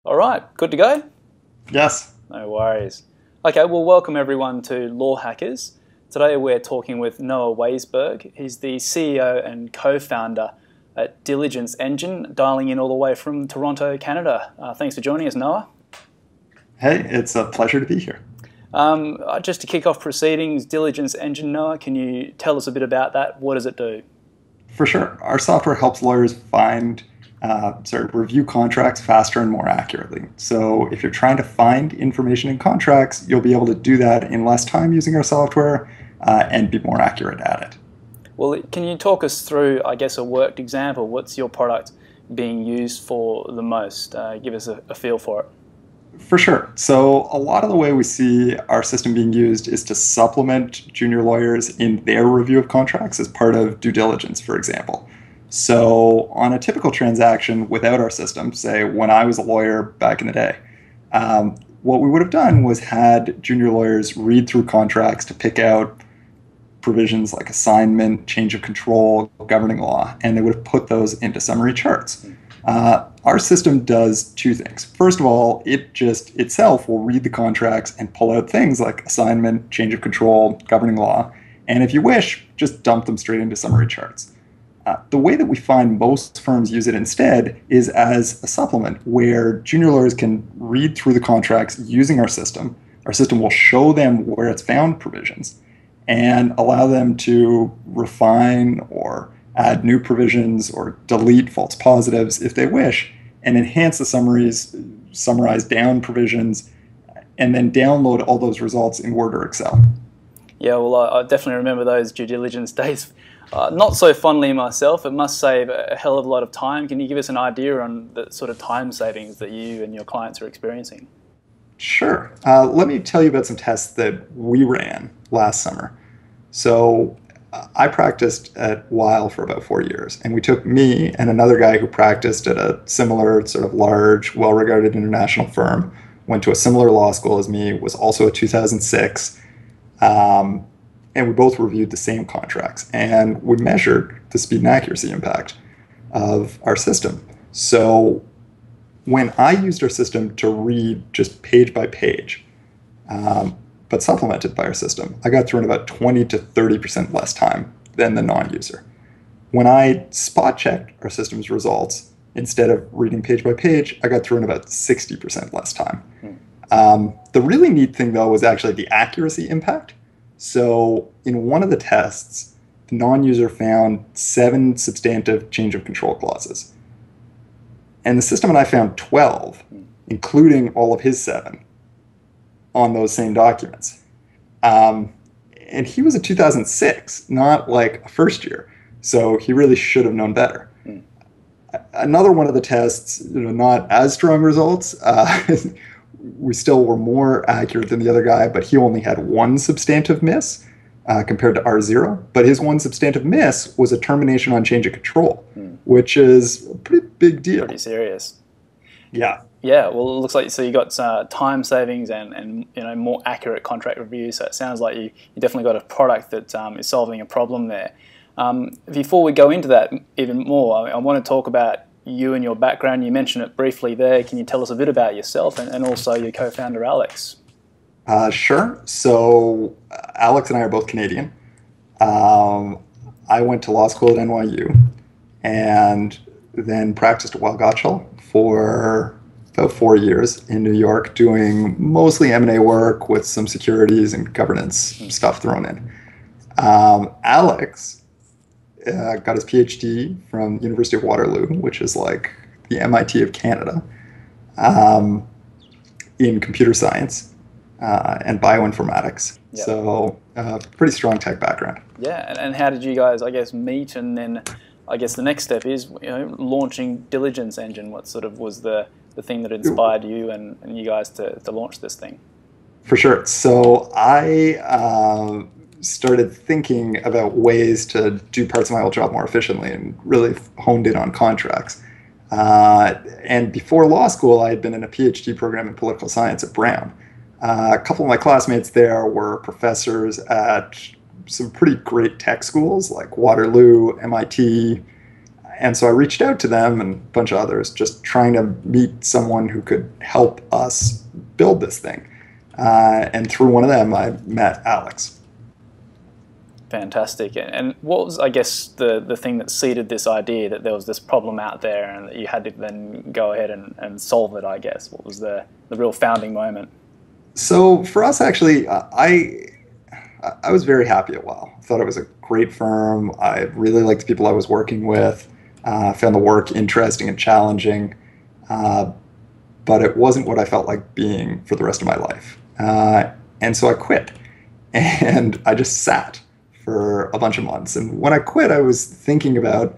All right, good to go? Yes. No worries. Okay, well, welcome everyone to Law Hackers. Today we're talking with Noah Waisberg. He's the CEO and co-founder at DiligenceEngine, dialing in all the way from Toronto, Canada. Thanks for joining us, Noah. Hey, it's a pleasure to be here. Just to kick off proceedings, DiligenceEngine, Noah, can you tell us a bit about that? What does it do? For sure. Our software helps lawyers review contracts faster and more accurately. So if you're trying to find information in contracts, you'll be able to do that in less time using our software and be more accurate at it. Well, can you talk us through, I guess, a worked example? What's your product being used for the most? Give us a feel for it. For sure. So a lot of the way we see our system being used is to supplement junior lawyers in their review of contracts as part of due diligence, for example. So on a typical transaction without our system, say when I was a lawyer back in the day, what we would have done was had junior lawyers read through contracts to pick out provisions like assignment, change of control, governing law, and they would have put those into summary charts. Our system does two things. First of all, it just itself will read the contracts and pull out things like assignment, change of control, governing law, and if you wish, just dump them straight into summary charts. The way that we find most firms use it instead is as a supplement where junior lawyers can read through the contracts using our system. Our system will show them where it's found provisions and allow them to refine or add new provisions or delete false positives if they wish, and enhance the summaries, summarize down provisions, and then download all those results in Word or Excel. Yeah, well, I definitely remember those due diligence days. Not so fondly myself. It must save a hell of a lot of time. Can you give us an idea on the sort of time savings that you and your clients are experiencing? Sure. Let me tell you about some tests that we ran last summer. So I practiced at Weil for about 4 years, and we took me and another guy who practiced at a similar sort of large, well-regarded international firm, went to a similar law school as me, was also a 2006, and we both reviewed the same contracts, and we measured the speed and accuracy impact of our system. So when I used our system to read just page by page, but supplemented by our system, I got through in about 20 to 30% less time than the non-user. When I spot checked our system's results, instead of reading page by page, I got through in about 60% less time. The really neat thing, though, was actually the accuracy impact. So in one of the tests, the non-user found 7 substantive change of control clauses. And the system and I found 12, including all of his 7, on those same documents. And he was a 2006, not like a first year. So he really should have known better. Another one of the tests, not as strong results. We still were more accurate than the other guy, but he only had 1 substantive miss compared to our 0. But his 1 substantive miss was a termination on change of control, which is a pretty big deal. Pretty serious. Yeah. Yeah, well, it looks like so you got time savings and more accurate contract reviews. So it sounds like you definitely got a product that is solving a problem there. Before we go into that even more, I want to talk about you and your background. You mentioned it briefly there. Can you tell us a bit about yourself and also your co-founder, Alex? Sure. So Alex and I are both Canadian. I went to law school at NYU and then practiced at Weil for about 4 years in New York, doing mostly M&A work with some securities and governance stuff thrown in. Alex got his PhD from University of Waterloo, which is like the MIT of Canada, in computer science and bioinformatics. Yep. So pretty strong tech background. Yeah, and how did you guys, I guess, meet? And then I guess the next step is launching DiligenceEngine. What sort of was the thing that inspired you and you guys to launch this thing? For sure. So I started thinking about ways to do parts of my old job more efficiently and really honed in on contracts. And before law school, I had been in a PhD program in political science at Brown. A couple of my classmates there were professors at some pretty great tech schools like Waterloo, MIT, And so I reached out to them and a bunch of others, just trying to meet someone who could help us build this thing. And through one of them, I met Alex. Fantastic. And what was, I guess, the thing that seeded this idea that there was this problem out there and that you had to then go ahead and solve it, I guess? What was the real founding moment? So for us, actually, I was very happy at Wow. I thought it was a great firm. I really liked the people I was working with. Found the work interesting and challenging. But it wasn't what I felt like being for the rest of my life. And so I quit. And I just sat for a bunch of months. And when I quit, I was thinking about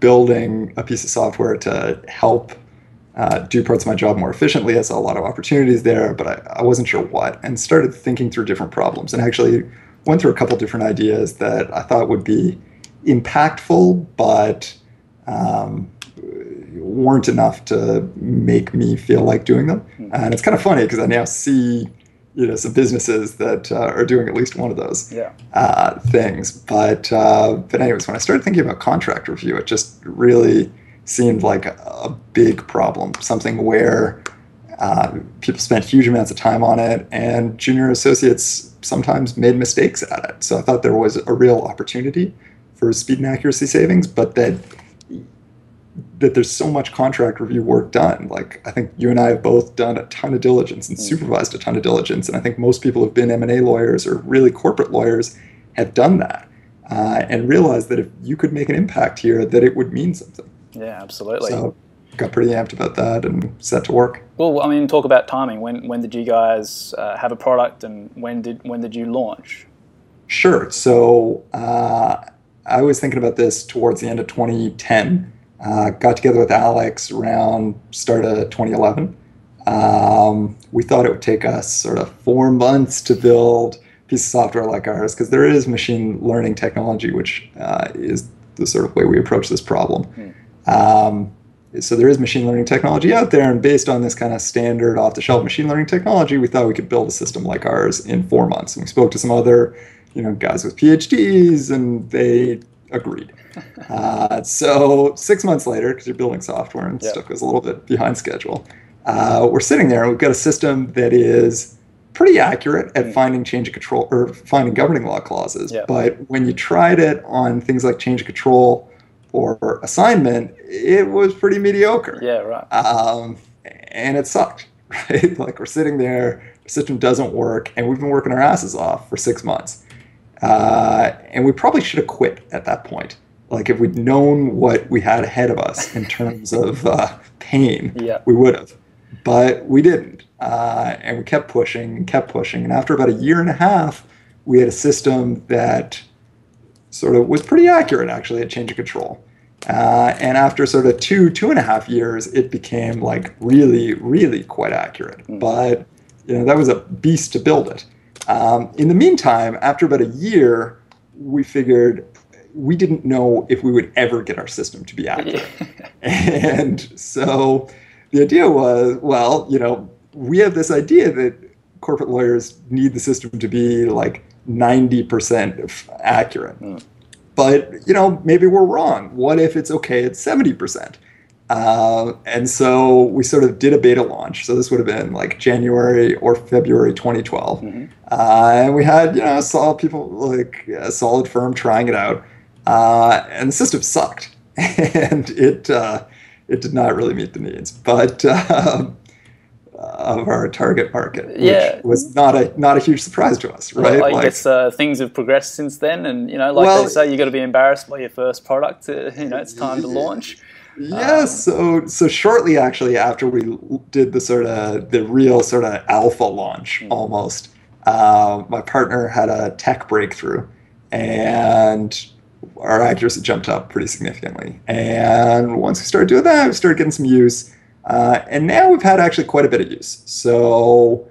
building a piece of software to help do parts of my job more efficiently. I saw a lot of opportunities there, but I wasn't sure what, and started thinking through different problems, and actually went through a couple different ideas that I thought would be impactful, but weren't enough to make me feel like doing them. And it's kind of funny because I now see some businesses that are doing at least one of those things. But anyways, when I started thinking about contract review, it just really seemed like a big problem, something where people spent huge amounts of time on it, and junior associates sometimes made mistakes at it. So I thought there was a real opportunity for speed and accuracy savings, but that there's so much contract review work done. Like, I think you and I have both done a ton of diligence and supervised a ton of diligence, and I think most people who've been M&A lawyers or really corporate lawyers have done that and realized that if you could make an impact here, that it would mean something. Yeah, absolutely. So got pretty amped about that and set to work. Well, I mean, talk about timing. When did you guys have a product, and when did you launch? Sure. So I was thinking about this towards the end of 2010. Got together with Alex around start of 2011. We thought it would take us sort of 4 months to build a piece of software like ours, because there is machine learning technology, which is the sort of way we approach this problem. So there is machine learning technology out there, and based on this kind of standard off-the-shelf machine learning technology, we thought we could build a system like ours in 4 months. And we spoke to some other, guys with PhDs, and they agreed. So 6 months later, because you're building software and stuff goes a little bit behind schedule, we're sitting there and we've got a system that is pretty accurate at finding change of control or finding governing law clauses. But when you tried it on things like change of control or assignment, it was pretty mediocre. Yeah, right. And it sucked, right? Like, we're sitting there, the system doesn't work, and we've been working our asses off for 6 months. And we probably should have quit at that point. Like, if we'd known what we had ahead of us in terms of pain, we would have. But we didn't. And we kept pushing and kept pushing. And after about a year and a half, we had a system that sort of was pretty accurate, actually, at change of control. And after sort of 2.5 years, it became like really, really quite accurate. But that was a beast to build it. In the meantime, after about a year, we figured we didn't know if we would ever get our system to be accurate. And so the idea was, well, we have this idea that corporate lawyers need the system to be like 90% accurate. But, maybe we're wrong. What if it's okay at 70%? And so we sort of did a beta launch. So this would have been like January or February 2012. And we had, a solid firm trying it out. And the system sucked. And it did not really meet the needs, but of our target market, which was not a huge surprise to us, right? Well, I guess things have progressed since then, and they say, you got to be embarrassed by your first product. It's time to launch. Yes. So shortly, actually, after we did the real sort of alpha launch, almost, my partner had a tech breakthrough, and our accuracy jumped up pretty significantly. And once we started doing that, we started getting some use. And now we've had actually quite a bit of use. So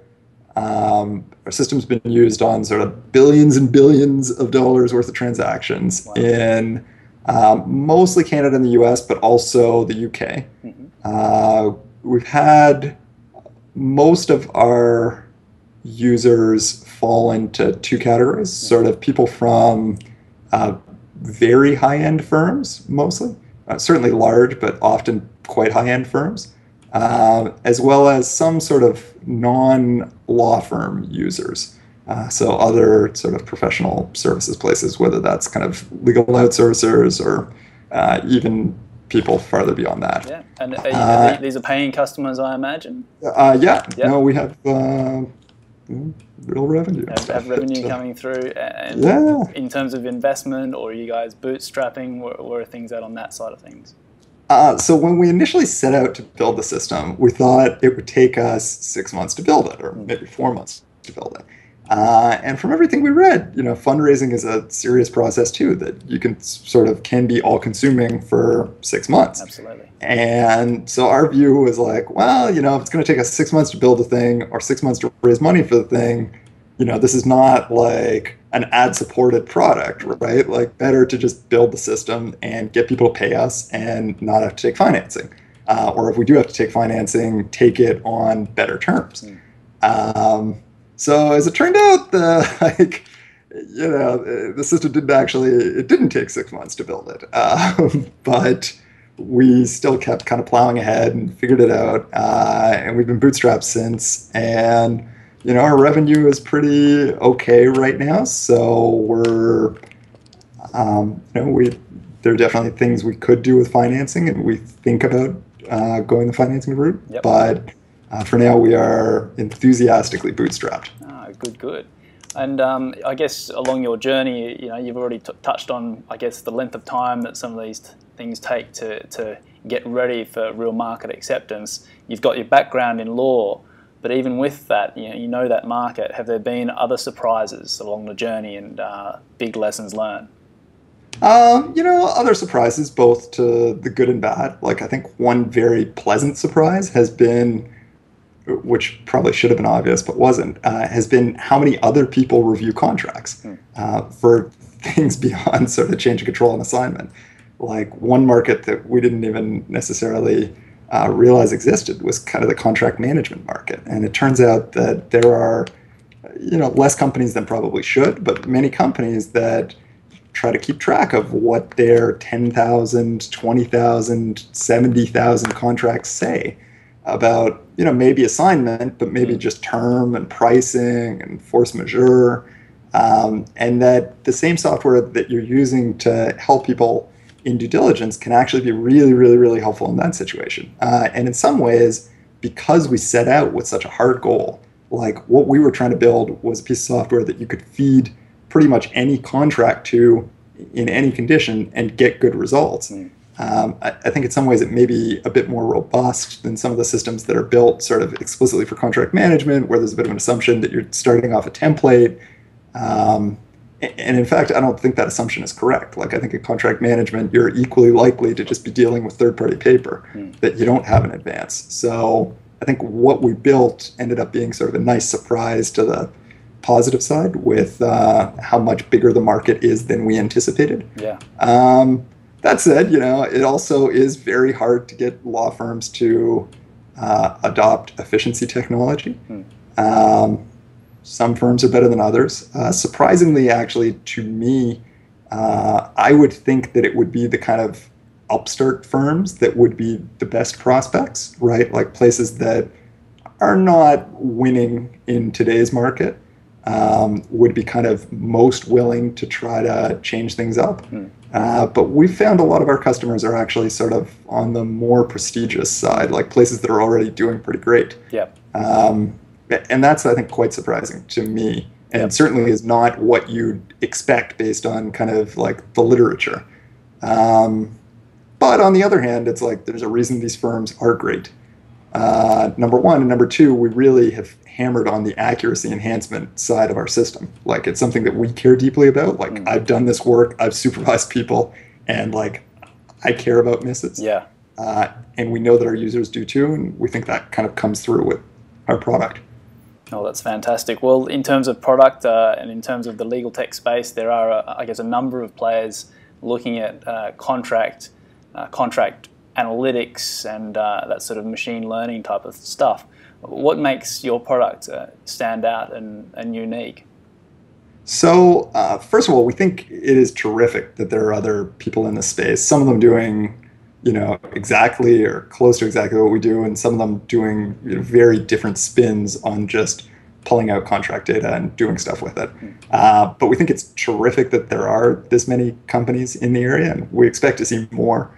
our system's been used on sort of billions and billions of dollars worth of transactions in mostly Canada and the US, but also the UK. We've had most of our users fall into two categories, sort of people from very high-end firms, mostly. Certainly large, but often quite high-end firms, as well as some sort of non-law firm users. So other sort of professional services places, whether that's kind of legal outsourcers or even people farther beyond that. Yeah, and these are paying customers, I imagine? Yeah, Yep. no, we have real revenue. Have revenue coming through, and yeah. in terms of investment, or are you guys bootstrapping? Where are things at on that side of things? So when we initially set out to build the system, we thought it would take us 6 months to build it, or maybe 4 months to build it. And from everything we read, fundraising is a serious process too, that you can be all consuming for 6 months. Absolutely. And so our view was like, well, if it's going to take us 6 months to build a thing or 6 months to raise money for the thing, this is not like an ad-supported product, right? Like, better to just build the system and get people to pay us and not have to take financing. Or if we do have to take financing, take it on better terms. So as it turned out, the system didn't take 6 months to build it, but we still kept kind of plowing ahead and figured it out, and we've been bootstrapped since. And our revenue is pretty okay right now. So we're, there are definitely things we could do with financing, and we think about going the financing route. Yep. But for now, we are enthusiastically bootstrapped. Good. And I guess along your journey, you've already touched on, I guess, the length of time that some of these things take to get ready for real market acceptance. You've got your background in law, but even with that, you know that market. Have there been other surprises along the journey and big lessons learned? Other surprises, both to the good and bad. Like, I think one very pleasant surprise has been, which probably should have been obvious but wasn't, has been how many other people review contracts for things beyond sort of change of control and assignment. Like, one market that we didn't even necessarily realize existed was kind of the contract management market. And it turns out that there are, less companies than probably should, but many companies that try to keep track of what their 10,000, 20,000, 70,000 contracts say about, maybe assignment, but maybe just term and pricing and force majeure, and that the same software that you're using to help people in due diligence can actually be really, really, really helpful in that situation. And in some ways, because we set out with such a hard goal, like, what we were trying to build was a piece of software that you could feed pretty much any contract to in any condition and get good results. I think in some ways it may be a bit more robust than some of the systems that are built sort of explicitly for contract management, where there's a bit of an assumption that you're starting off a template. And in fact, I don't think that assumption is correct. Like, I think in contract management, you're equally likely to just be dealing with third-party paper that you don't have in advance. So I think what we built ended up being sort of a nice surprise to the positive side with how much bigger the market is than we anticipated. Yeah. That said, it also is very hard to get law firms to adopt efficiency technology. Some firms are better than others. Surprisingly, actually, to me, I would think that it would be the kind of upstart firms that would be the best prospects, right? Like, places that are not winning in today's market would be kind of most willing to try to change things up. But we've found a lot of our customers are actually sort of on the more prestigious side, like places that are already doing pretty great. Yeah. And that's, I think, quite surprising to me, and certainly is not what you'd expect based on kind of like the literature. But on the other hand, it's like there's a reason these firms are great. Number one, and number two, we really have hammered on the accuracy enhancement side of our system. Like, it's something that we care deeply about. Like, I've done this work, I've supervised people, and like, I care about misses. Yeah. And we know that our users do too, and we think that kind of comes through with our product. Oh, that's fantastic. Well, in terms of product and in terms of the legal tech space, there are, I guess, a number of players looking at contract analytics and that sort of machine learning type of stuff. What makes your product stand out and unique? So, first of all, we think it is terrific that there are other people in this space. Some of them doing, exactly or close to exactly what we do, and some of them doing very different spins on just pulling out contract data and doing stuff with it. But we think it's terrific that there are this many companies in the area, and we expect to see more.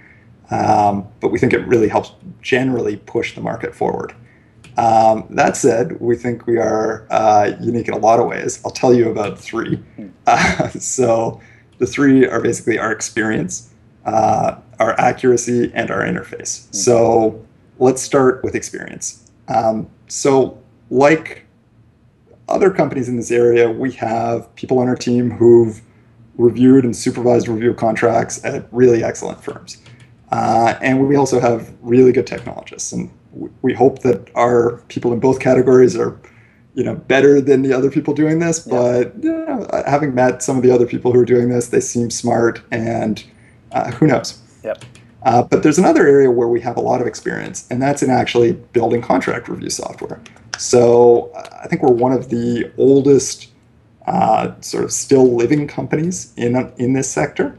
But we think it really helps generally push the market forward. That said, we think we are unique in a lot of ways. I'll tell you about three. So the three are basically our experience, our accuracy, and our interface. So let's start with experience. So like other companies in this area, we have people on our team who've reviewed and supervised review contracts at really excellent firms. And we also have really good technologists. And we hope that our people in both categories are, better than the other people doing this. But having met some of the other people who are doing this, they seem smart, and who knows? Yep. But there's another area where we have a lot of experience, and that's in actually building contract review software. So I think we're one of the oldest sort of still living companies in this sector.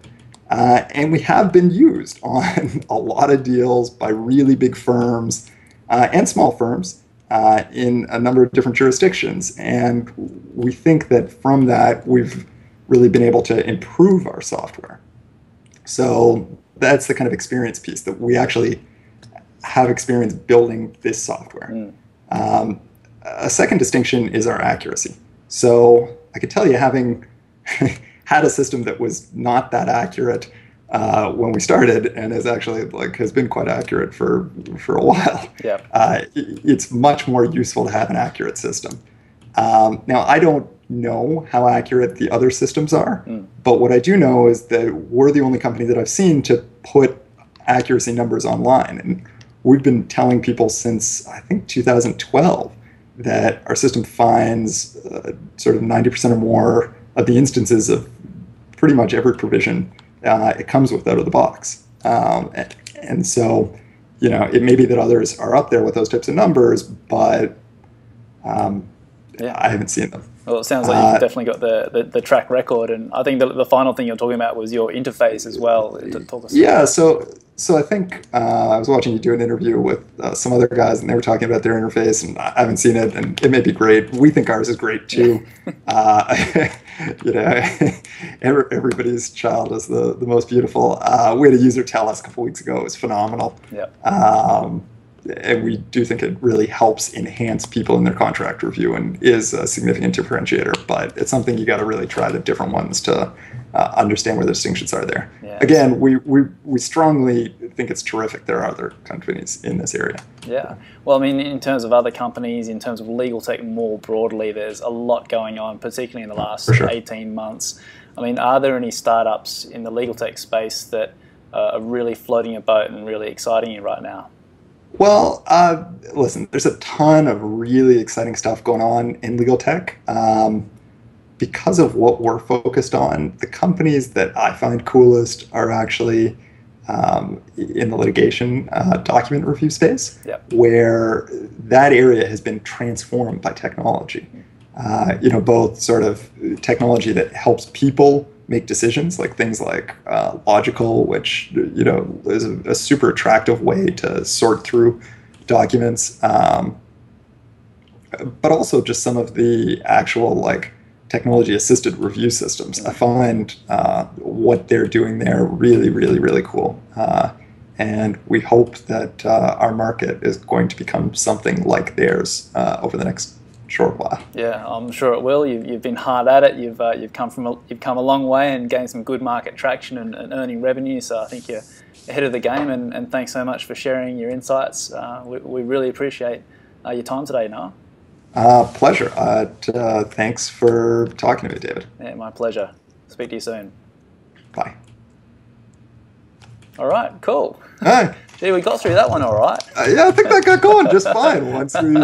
And we have been used on a lot of deals by really big firms and small firms in a number of different jurisdictions. And we think that from that, we've really been able to improve our software. So that's the kind of experience piece, that we actually have experience building this software. A second distinction is our accuracy. So I could tell you, having had a system that was not that accurate when we started, and is actually has been quite accurate for a while. It's much more useful to have an accurate system. Now, I don't know how accurate the other systems are, but what I do know is that we're the only company that I've seen to put accuracy numbers online. And we've been telling people since, I think, 2012 that our system finds sort of 90% or more of the instances of pretty much every provision it comes with out of the box. And so, it may be that others are up there with those types of numbers, but I haven't seen them. Well, it sounds like you've definitely got the track record, and I think the final thing you're talking about was your interface as well. So I think I was watching you do an interview with some other guys, and they were talking about their interface, and I haven't seen it, and it may be great. We think ours is great too. Everybody's child is the most beautiful. We had a user tell us a couple weeks ago it was phenomenal. And we do think it really helps enhance people in their contract review and is a significant differentiator. But it's something you got to really try the different ones to understand where the distinctions are there. Again, we strongly think it's terrific there are other companies in this area. Yeah. Well, I mean, in terms of other companies, in terms of legal tech more broadly, there's a lot going on, particularly in the last 18 months. I mean, are there any startups in the legal tech space that are really floating a boat and really exciting you right now? Well, listen, there's a ton of really exciting stuff going on in legal tech. Because of what we're focused on, the companies that I find coolest are actually in the litigation document review space, where that area has been transformed by technology. Both sort of technology that helps people make decisions, like things like Logical, which is a super attractive way to sort through documents, but also just some of the actual technology-assisted review systems. I find what they're doing there really, really, really cool, and we hope that our market is going to become something like theirs over the next short while. Yeah, I'm sure it will. You've been hard at it. You've come a long way and gained some good market traction and earning revenue. So I think you're ahead of the game. And thanks so much for sharing your insights. We really appreciate your time today, Noah. Pleasure. Thanks for talking to me, David. Yeah, my pleasure. Speak to you soon. Bye. All right, cool. Hey. Gee, we got through that one all right. Yeah, I think that got going just fine once we